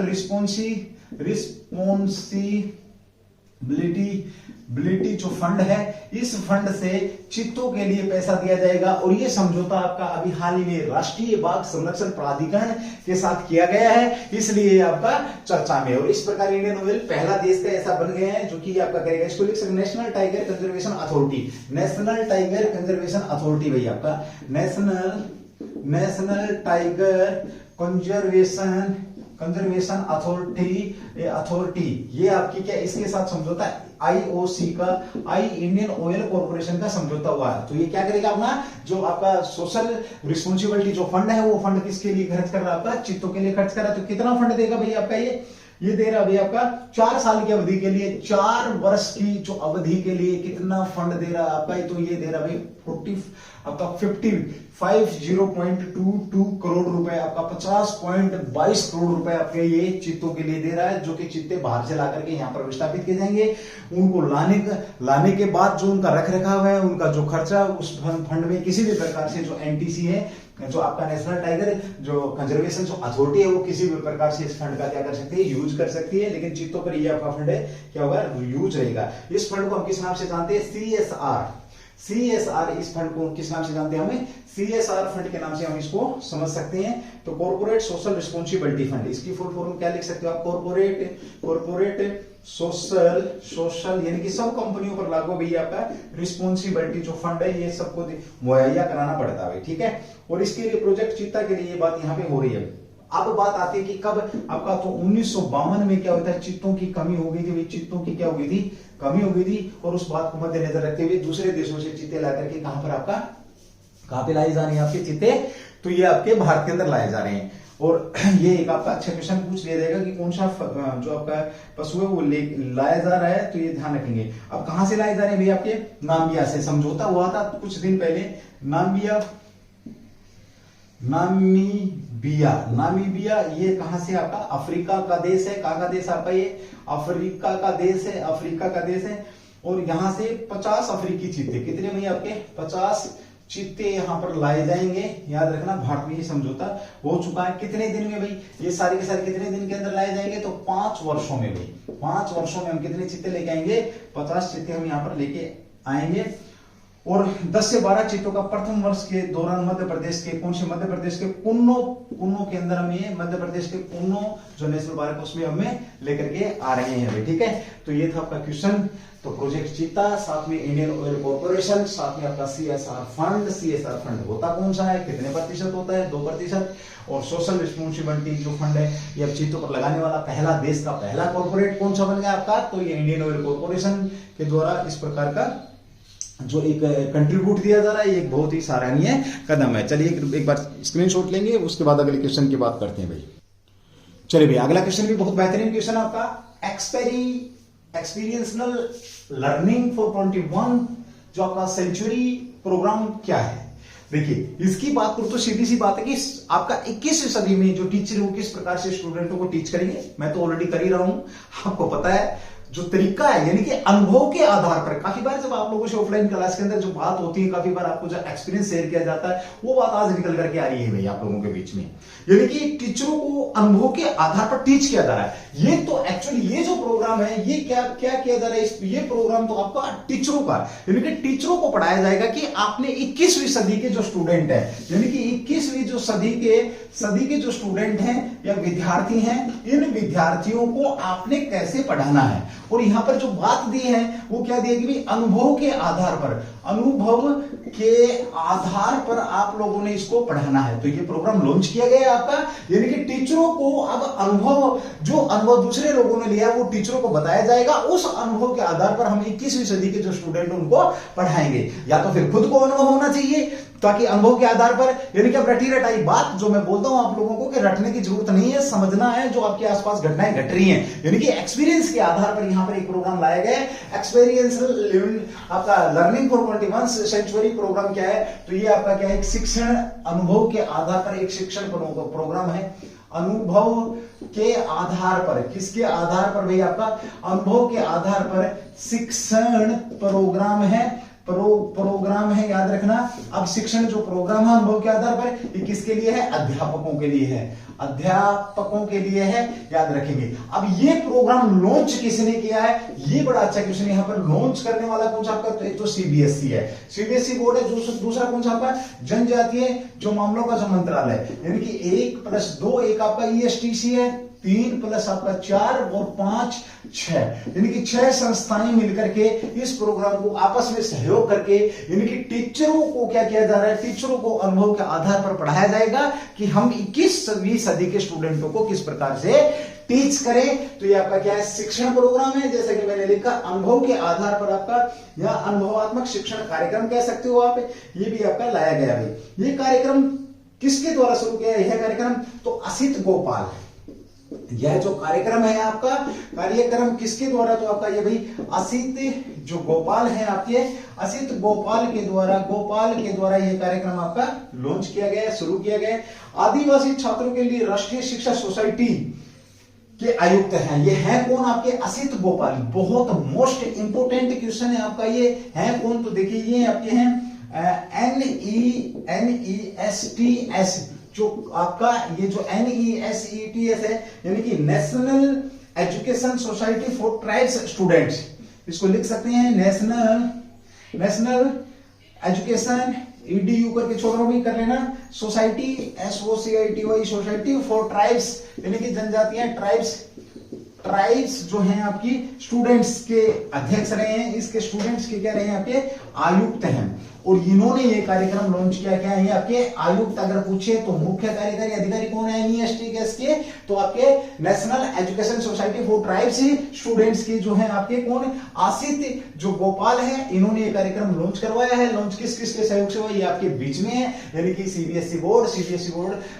रिस्पॉन्सिबिलिटी जो फंड है, इस फंड से चित्तों के लिए पैसा दिया जाएगा। और ये समझौता आपका अभी हाल ही में राष्ट्रीय बाघ संरक्षण प्राधिकरण के साथ किया गया है, इसलिए आपका चर्चा में। और इस प्रकार इंडियन ऑयल पहला देश का ऐसा बन गया है जो कि आपका करेगा, इसको लिख सकते national tiger conservation authority, national tiger conservation authority भैया आपका नेशनल टाइगर कंजर्वेशन अथॉरिटी ये आपकी क्या, इसके साथ समझौता आईओसी का, इंडियन ऑयल कॉर्पोरेशन का समझौता हुआ है। तो ये क्या करेगा अपना, जो आपका सोशल रिस्पॉन्सिबिलिटी जो फंड है, वो फंड किसके लिए खर्च कर रहा है, आपका चित्तों के लिए खर्च कर रहा है। तो कितना फंड देगा भैया आपका, ये दे रहा भैया आपका 4 साल की अवधि के लिए, 4 वर्ष की जो अवधि के लिए कितना फंड दे रहा है आपका, तो ये दे रहा भाई 50.22 करोड़ रुपए, आपका 50.22 करोड़ रुपए आपके ये चित्तों के लिए दे रहा है, जो कि चित्ते बाहर से ला करके यहाँ पर विस्थापित किए जाएंगे। उनको लाने के बाद जो उनका रख रखाव है, उनका जो खर्चा, उस फंड में किसी भी प्रकार से जो एनटीसी है, जो आपका नेशनल टाइगर जो कंजर्वेशन जो अथॉरिटी है, वो किसी भी प्रकार से इस फंड का क्या कर सकती है, यूज कर सकती है। लेकिन चित्तों पर ये आपका फंड है क्या होगा, यूज रहेगा। इस फंड को हम किस नाम से जानते हैं, CSR। इस फंड को किस नाम से जानते हैं, हमें CSR फंड के नाम से हम इसको समझ सकते हैं। तो कॉर्पोरेट सोशल रिस्पॉन्सिबिलिटी फंड, इसकी फुल फॉर्म क्या लिख सकते हो आप, कॉर्पोरेट सोशल यानी कि सब कंपनियों पर लागू भैया आपका रिस्पॉन्सिबिलिटी जो फंड है, ये सबको मुहैया कराना पड़ता है, ठीक है। और इसके लिए प्रोजेक्ट चीता के लिए ये बात यहाँ पे हो रही है। अब बात आती है कि कब आपका, तो 1952 में क्या होता है, चित्तों की कमी हो गई थी, चित्तों की क्या हो गई थी, कमी हो गई थी। और उस बात को मद्देनजर रखते हुए दूसरे देशों से चित्ते ला करके कहां पर आपका, कहां पे लाए जा रहे हैं आपके चित्ते, तो ये आपके भारत के अंदर लाए जा रहे हैं। और ये एक आपका अच्छा क्वेश्चन पूछ लिया जाएगा कि कौन सा जो आपका पशु है वो लाया जा रहा है, तो ये ध्यान रखेंगे। अब कहां से लाए जा रहे हैं भैया, आपके नामीबिया से। समझौता हुआ था कुछ दिन पहले, नामीबिया ये कहां से, आपका अफ्रीका का देश है। कहां का देश आपका, ये अफ्रीका का देश है। और यहां से 50 अफ्रीकी चीते, कितने भैया आपके 50 चीते यहां पर लाए जाएंगे। याद रखना, भारत में ये समझौता हो चुका है। कितने दिन में भाई, ये सारे के सारे कितने दिन के अंदर लाए जाएंगे, तो 5 वर्षों में भाई, 5 वर्षों में हम कितने चीते लेके आएंगे, 50 चीते हम यहाँ पर लेके आएंगे। और 10 से 12 चीतों का प्रथम वर्ष के दौरान मध्य प्रदेश के कुन्नो के अंदर हमें, मध्य प्रदेश के कुन्नो जो नेशनल पार्क है उसमें हमें लेकर के आ रहे हैं भाई, ठीक है। तो ये था आपका क्वेश्चन। तो प्रोजेक्ट चीता, साथ में इंडियन ऑयल कॉर्पोरेशन, साथ में आपका CSR फंड होता कौन सा है, कितने प्रतिशत होता है, 2%। और सोशल रिस्पॉन्सिबिलिटी जो फंड है, ये अब चीतों पर लगाने वाला पहला देश का पहला कॉर्पोरेट कौन सा बन गया आपका, तो ये इंडियन ऑयल कॉर्पोरेशन के द्वारा इस प्रकार का जो एक कंट्रीब्यूट दिया जा रहा है, ये एक बहुत ही सराहनीय कदम है। चलिए एक बार स्क्रीनशॉट लेंगे, उसके बाद अगले क्वेश्चन की बात करते हैं भाई। चलिए भाई, अगला क्वेश्चन भी बहुत बेहतरीन क्वेश्चन आपका, एक्सपीरियंशनल लर्निंग फॉर 21 जो आपका सेंचुरी प्रोग्राम क्या है। देखिए, इसकी बात करूं तो सीधी सी बात है कि आपका 21वीं सदी में जो टीचर वो किस प्रकार से स्टूडेंटों को टीच करेंगे। मैं तो ऑलरेडी कर ही रहा हूं, आपको पता है जो तरीका है, यानी कि अनुभव के आधार पर। काफी बार जब आप लोगों से ऑफलाइन क्लास के अंदर जो बात होती है, काफी बार आपको जो एक्सपीरियंस शेयर किया जाता है, वो बात आज निकल करके आ रही है भाई आप लोगों के बीच में। यानी कि टीचरों को अनुभव के आधार पर टीच किया जा रहा है। ये तो एक्चुअली ये जो प्रोग्राम है, ये क्या किया जा रहा है, ये प्रोग्राम तो आपका टीचरों का, यानी कि टीचरों को पढ़ाया जाएगा कि आपने 21वीं सदी के जो स्टूडेंट है, यानी कि 21वीं जो सदी के जो स्टूडेंट हैं या विद्यार्थी हैं, इन विद्यार्थियों को आपने कैसे पढ़ाना है। और यहां पर जो बात दी है वो क्या दी है कि अनुभव के आधार पर आप लोगों ने इसको पढ़ाना है। तो ये प्रोग्राम लॉन्च किया गया है आपका, यानी कि टीचरों को अब जो अनुभव दूसरे लोगों ने लिया वो टीचरों को बताया जाएगा। उस अनुभव के आधार पर हम 21वीं सदी के जो स्टूडेंट उनको पढ़ाएंगे। या तो फिर खुद को अनुभव होना चाहिए ताकि अनुभव के आधार पर, यानी कि अब रटी रटाई बात जो मैं बोलता हूं आप लोगों को कि रटने की जरूरत नहीं है, समझना है जो आपके आसपास घटनाएं घट रही हैं, यानी कि एक्सपीरियंस के आधार पर यहां पर एक प्रोग्राम लाया गया है। एक्सपीरियंशियल आपका learning for 21st century programme क्या है, तो ये आपका क्या है, शिक्षण अनुभव के आधार पर एक शिक्षण प्रोग्राम है। अनुभव के आधार पर, किसके आधार पर भाई, आपका अनुभव के आधार पर शिक्षण प्रोग्राम है, प्रोग्राम है, याद रखना। अब शिक्षण जो प्रोग्राम है अनुभव के आधार पर, ये किसके लिए है, अध्यापकों के लिए है, अध्यापकों के लिए है, याद रखेंगे। अब ये प्रोग्राम लॉन्च किसने किया है, ये बड़ा अच्छा क्वेश्चन, यहां पर लॉन्च करने वाला कौन सा आपका, तो एक तो सीबीएसई है, सीबीएसई बोर्ड है, दूसरा कौन सा आपका जनजातीय जो मामलों का जो मंत्रालय, यानी कि 1+2 एक आपका ईएसटीसी है, 3 प्लस आपका 4 और 5 6, यानी कि 6 संस्थाएं मिलकर के इस प्रोग्राम को आपस में सहयोग करके, यानी कि टीचरों को क्या किया जा रहा है, टीचरों को अनुभव के आधार पर पढ़ाया जाएगा कि हम 21वीं सदी के स्टूडेंटों को किस प्रकार से टीच करें। तो ये आपका क्या है, शिक्षण प्रोग्राम है, जैसा कि मैंने लिखा अनुभव के आधार पर आपका, या अनुभवात्मक शिक्षण कार्यक्रम कह सकते हो आप, ये भी आपका लाया गया भाई। ये कार्यक्रम किसके द्वारा शुरू किया, यह कार्यक्रम तो असित गोपाल, यह जो कार्यक्रम है आपका, कार्यक्रम किसके द्वारा, तो आपका ये भाई असित जो गोपाल है आपके, असित गोपाल के द्वारा ये कार्यक्रम आपका लॉन्च किया गया, शुरू किया गया। आदिवासी छात्रों के लिए राष्ट्रीय शिक्षा सोसाइटी के आयुक्त हैं, ये हैं कौन, आपके असित गोपाल। बहुत मोस्ट इंपोर्टेंट क्वेश्चन है आपका, ये हैं कौन, तो देखिए ये आपके हैं NESTS, जो आपका ये जो NESETS है, यानी कि national education society for tribes students, इसको लिख सकते हैं नेशनल एजुकेशन EDU करके छोड़ भी कर लेना, society SOCITY society for tribes, यानी कि जनजातियां, ट्राइब्स जो हैं आपकी स्टूडेंट्स के अध्यक्ष रहे हैं, इसके स्टूडेंट्स के क्या रहे हैं, आपके आयुक्त हैं। और इन्होंने ये कार्यक्रम लॉन्च किया, क्या है आपके आयुक्त, अगर पूछे तो मुख्य कार्यकारी अधिकारी कौन है NESTS के, तो आपके national education society for tribes students के जो है आपके कौन, आसित जो गोपाल है, इन्होंने ये कार्यक्रम लॉन्च करवाया है। लॉन्च किस किस के सहयोग से हुआ, ये आपके बीच में है, यानी कि सीबीएसई बोर्ड,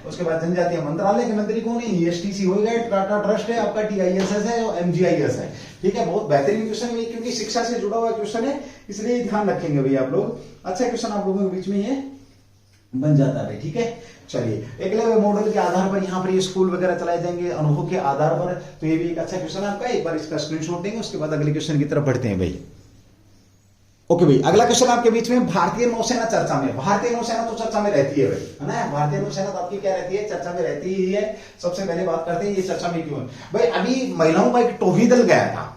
उसके बाद जनजातीय मंत्रालय के मंत्री कौन है, ESTC हो गए, टाटा ट्रस्ट है आपका, TISS है और MGIS है, ठीक है। बहुत बेहतरीन क्वेश्चन है क्योंकि शिक्षा से जुड़ा हुआ क्वेश्चन है, इसलिए ध्यान रखेंगे भाई आप लोग। अच्छा क्वेश्चन आप लोगों के बीच में ये बन जाता है, ठीक है। चलिए, एकलव्य मॉडल के आधार पर यहाँ पर ये स्कूल वगैरह चलाए जाएंगे अनुभव के आधार पर, तो ये भी एक अच्छा क्वेश्चन है आपका, एक बार इसका स्क्रीनशॉट देंगे, उसके बाद अगले क्वेश्चन की तरफ बढ़ते हैं भाई। ओके भाई, अगला क्वेश्चन आपके बीच में, भारतीय नौसेना चर्चा में, भारतीय नौसेना तो चर्चा में रहती है भाई, है ना। भारतीय नौसेना तो आपकी क्या रहती है, चर्चा में रहती ही है। सबसे पहले बात करते हैं ये चर्चा में क्यों है भाई। अभी महिलाओं का एक टोही दल गया था,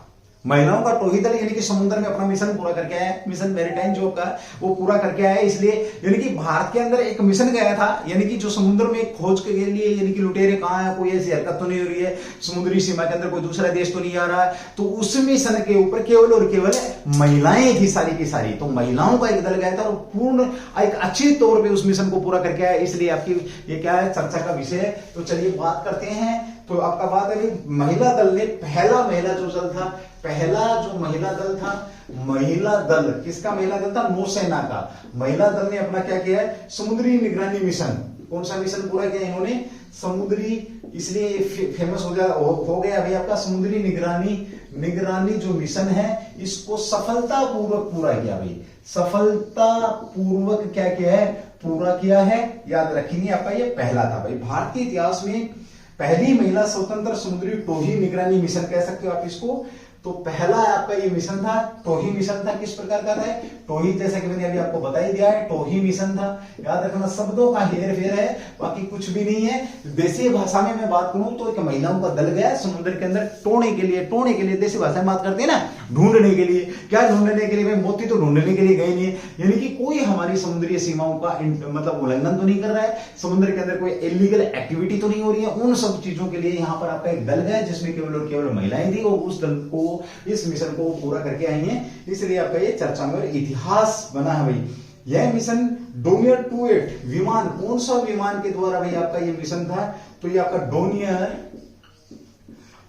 महिलाओं का टोही दल, यानी कि समुद्र में अपना मिशन पूरा करके आया, मिशन मैरीटाइम जो का वो पूरा करके आया, इसलिए यानी कि भारत के अंदर एक मिशन गया था, यानी कि जो समुद्र में खोज के लिए, यानी कि लुटेरे कहाँ है, कोई ऐसी हरकत तो नहीं हो रही है, समुद्री सीमा के अंदर कोई दूसरा देश तो नहीं आ रहा है, तो उस मिशन के ऊपर केवल और केवल महिलाएं थी सारी की सारी, तो महिलाओं का एक दल गया था और पूर्ण एक अच्छे तौर पर उस मिशन को पूरा करके आया, इसलिए आपकी ये क्या है, चर्चा का विषय है। तो चलिए बात करते हैं, तो आपका बात है महिला दल ने पहला महिला जो दल था, पहला जो महिला दल था, महिला दल किसका महिला दल था, नौसेना का महिला दल ने अपना क्या किया है, समुद्री निगरानी मिशन, कौन सा मिशन पूरा किया इन्होंने, समुद्री, इसलिए फेमस हो गया अभी आपका समुद्री निगरानी जो मिशन है, इसको सफलतापूर्वक पूरा किया भाई, सफलतापूर्वक क्या किया है, पूरा किया है। याद रखेंगे आपका ये पहला था भाई, भारतीय इतिहास में पहली महिला स्वतंत्र समुद्री टोही निगरानी मिशन कह सकते हो आप इसको। तो पहला आपका ये मिशन था, टोही मिशन था, किस प्रकार का था, टोही, जैसा कि मैंने अभी आपको बता ही दिया है, टोही मिशन था। याद रखना, शब्दों का हेर फेर है, बाकी कुछ भी नहीं है। देसी भाषा में मैं बात करूं तो एक महिलाओं का दल गया समुद्र के अंदर टोने के लिए, देसी भाषा में बात करते हैं ना, ढूंढने के लिए, क्या ढूंढने के लिए भाई, मोती तो ढूंढने के लिए गए नहीं है, यानी कि कोई हमारी समुद्री सीमाओं का मतलब उल्लंघन तो नहीं कर रहा है, समुद्र के अंदर कोई इलीगल एक्टिविटी तो नहीं हो रही है, उन सब चीजों के लिए यहाँ पर आपका एक दल गया जिसमें केवल और केवल महिलाएं थी, और उस दल को, इस मिशन को पूरा करके आई हैं, इसलिए आपका ये चर्चा में इतिहास बना है भाई। यह मिशन डोनियर 28 विमान, कौन सा विमान के द्वारा भाई आपका ये मिशन था, तो ये आपका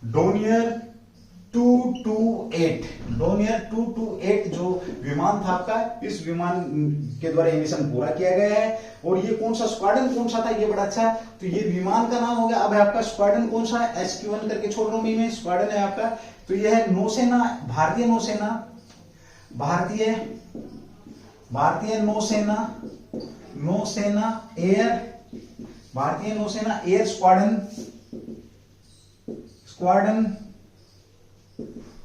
डोनियर 228 डोनियर 228 जो विमान था आपका, इस विमान के द्वारा ये मिशन पूरा किया गया है। और ये कौन सा स्क्वाड्रन कौन सा था, ये बड़ा अच्छा है। तो ये विमान का नाम हो गया। अब है आपका स्क्वाड्रन कौन सा है, SQ1 करके छोड़ रहा हूं मैं, स्क्वाड्रन है आपका। तो ये है नौसेना, भारतीय नौसेना, भारतीय नौसेना एयर, भारतीय नौसेना एयर स्क्वाड्रन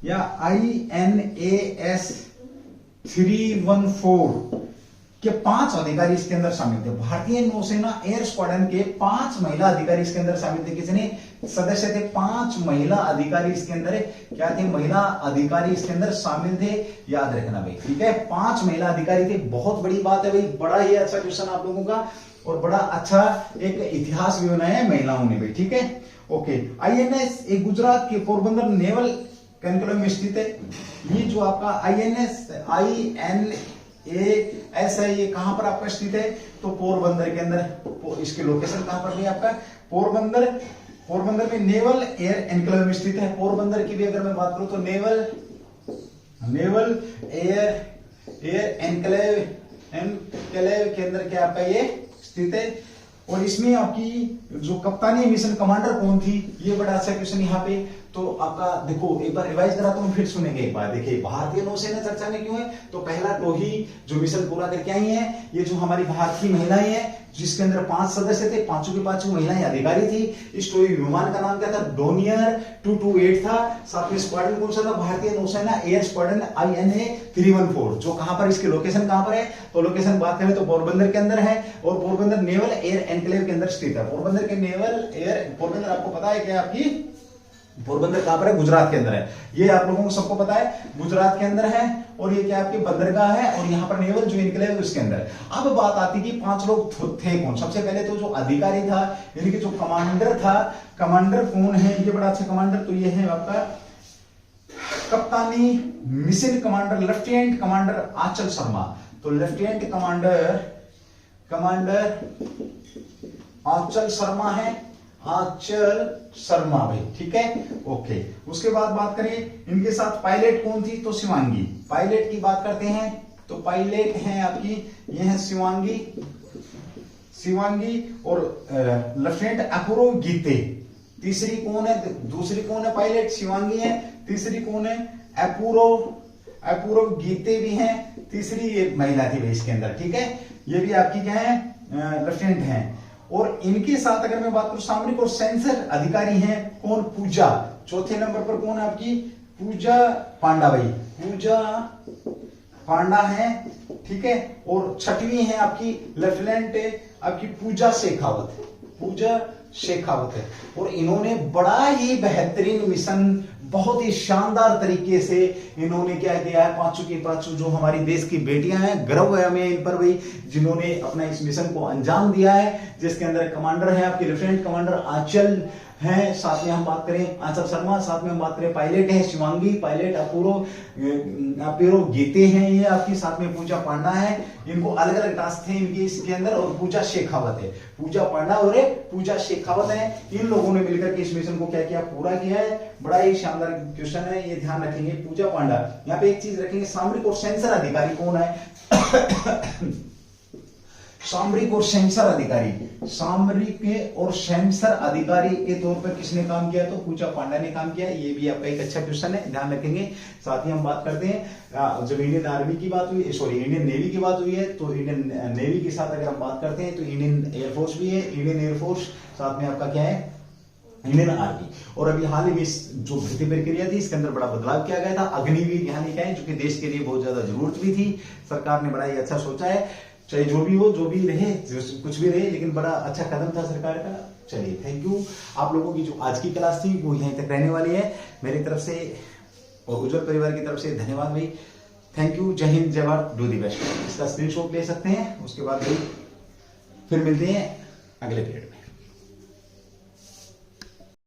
या INAS 314 के 5 अधिकारी इसके अंदर शामिल थे। भारतीय नौसेना एयर स्क्वाड्रन के 5 महिला अधिकारी इसके अंदर शामिल थे। कितने सदस्य थे, 5 महिला अधिकारी इसके अंदर क्या थे, महिला अधिकारी इसके अंदर शामिल थे, याद रखना भाई, ठीक है। 5 महिला अधिकारी थे, बहुत बड़ी बात है भाई, बड़ा ही अच्छा क्वेश्चन आप लोगों का, और बड़ा अच्छा एक इतिहास भी बनाया है महिलाओं ने भाई, ठीक है। ओके, INS एक गुजरात के पोरबंदर नेवल कॉन्क्लेव में स्थित है। ये जो आपका INAS है, ये कहां पर आपका स्थित है, तो पोरबंदर के अंदर। इसके लोकेशन कहां पर भी आपका, पोरबंदर में नेवल एयर एनक्लेव में स्थित है। पोरबंदर की भी अगर मैं बात करूं तो नेवल एयर एनक्लेव के अंदर क्या आपका ये स्थित है। और इसमें आपकी जो कप्तानी मिशन कमांडर कौन थी, ये बड़ा अच्छा क्वेश्चन यहाँ पे। तो आपका देखो, एक बार रिवाइज कराता हूं, फिर सुनेंगे एक बार। देखिए, भारतीय नौसेना चर्चा में क्यों है, तो पहला टोही जो मिशन पूरा करके आई है, ये जो हमारी भारत की महिलाएं हैं, जिसके अंदर 5 सदस्य थे, 5 की 5 महिलाएं अधिकारी थी। इस टोही विमान का नाम क्या था, डोनियर 228 था। साथ में स्क्वाड्रन कौन सा था, भारतीय नौसेना एयर स्क्वाड्रन INA 314, जो कहां पर, इसकी लोकेशन कहां पर है, तो लोकेशन बात करें तो पोरबंदर के अंदर है, और पोरबंदर नेवल एयर एनक्लेव के अंदर स्थित है। पोरबंदर के नेवल एयर, पोरबंदर आपको पता है क्या, आपकी पोरबंदर कहां पर है, गुजरात के अंदर है। ये आप लोगों को सबको पता है, गुजरात के अंदर है। और ये क्या आपकी बंदरगाह है, और यहाँ पर नेवल जो एनक्लेव है उसके अंदर। अब बात आती कि 5 लोग थे कौन। सबसे पहले तो जो अधिकारी था, यानी कि जो कमांडर था, कमांडर कौन है, ये बड़ा अच्छा कमांडर, तो ये है आपका कप्तानी मिशन कमांडर लेफ्टिनेंट कमांडर आंचल शर्मा। तो लेफ्टिनेंट कमांडर आंचल शर्मा है, आंचल शर्मा भाई, ठीक है। ओके, उसके बाद बात करें इनके साथ पायलट कौन थी, तो शिवांगी। पायलट की बात करते हैं तो पायलट हैं आपकी, ये है शिवांगी और लेफ्टिनेंट अपूर्व गीते। तीसरी कौन है, दूसरी कौन है, पायलट शिवांगी है, तीसरी कौन है, अपूर्व गीते भी हैं, तीसरी ये महिला थी भाई इसके अंदर, ठीक है। ये भी आपकी क्या है, लेफ्टिनेंट हैं। और इनके साथ अगर मैं बात करूं, सामरिक और सेंसर अधिकारी हैं कौन, पूजा। चौथे नंबर पर कौन है आपकी, पूजा पांडा भाई, पूजा पांडा है, ठीक है। और छठवीं है आपकी लेफ्टिनेंट आपकी पूजा शेखावत है। और इन्होंने बड़ा ही बेहतरीन मिशन, बहुत ही शानदार तरीके से इन्होंने क्या किया है, 5 की 5 जो हमारी देश की बेटियां हैं, गर्व है हमें इन पर भाई, जिन्होंने अपना इस मिशन को अंजाम दिया है। जिसके अंदर कमांडर है आपके लेफ्टिनेंट कमांडर आंचल हैं, साथ में हम बात करें आंचल शर्मा, साथ में हम बात करें पायलट है शिवांगी, पायलट अपूर्व गीते हैं ये आपकी, साथ में पूजा पांडा है। इनको अलग अलग टास्क थे इनके इसके अंदर। और पूजा शेखावत है, पूजा पांडा और पूजा शेखावत है। इन लोगों ने मिलकर के इस मिशन को क्या किया, पूरा किया है। बड़ा ही शानदार क्वेश्चन है, ये ध्यान रखेंगे। पूजा पांडा, यहाँ पे एक चीज रखेंगे, सामरिक और सेंसर अधिकारी कौन है, सामरिक और सेंसर अधिकारी, सामरिक और सेंसर अधिकारी के तौर पर किसने काम किया, तो पूजा पांडा ने काम किया। ये भी आपका एक अच्छा क्वेश्चन है, ध्यान रखेंगे। साथ ही हम बात करते हैं, जब इंडियन आर्मी की बात हुई, सॉरी इंडियन नेवी की बात हुई है, तो इंडियन नेवी के साथ अगर हम बात करते हैं तो इंडियन एयरफोर्स भी है, इंडियन एयरफोर्स, साथ में आपका क्या है, इंडियन आर्मी। और अभी हाल ही में जो भर्ती प्रक्रिया थी, इसके अंदर बड़ा बदलाव किया गया था, अग्निवीर यहाँ लिखा है, जो कि देश के लिए बहुत ज्यादा जरूरत भी थी। सरकार ने बड़ा ही अच्छा सोचा है, चाहे जो भी हो, जो भी रहे, कुछ भी रहे, लेकिन बड़ा अच्छा कदम था सरकार का। चलिए, थैंक यू। आप लोगों की जो आज की क्लास थी वो यहीं तक रहने वाली है। मेरी तरफ से और उज्जवल परिवार की तरफ से धन्यवाद भाई, थैंक यू। जय हिंद, जय भारत, डू दी बेस्ट। इसका स्क्रीनशॉट ले सकते हैं। उसके बाद भाई फिर मिलते हैं अगले पीरियड में।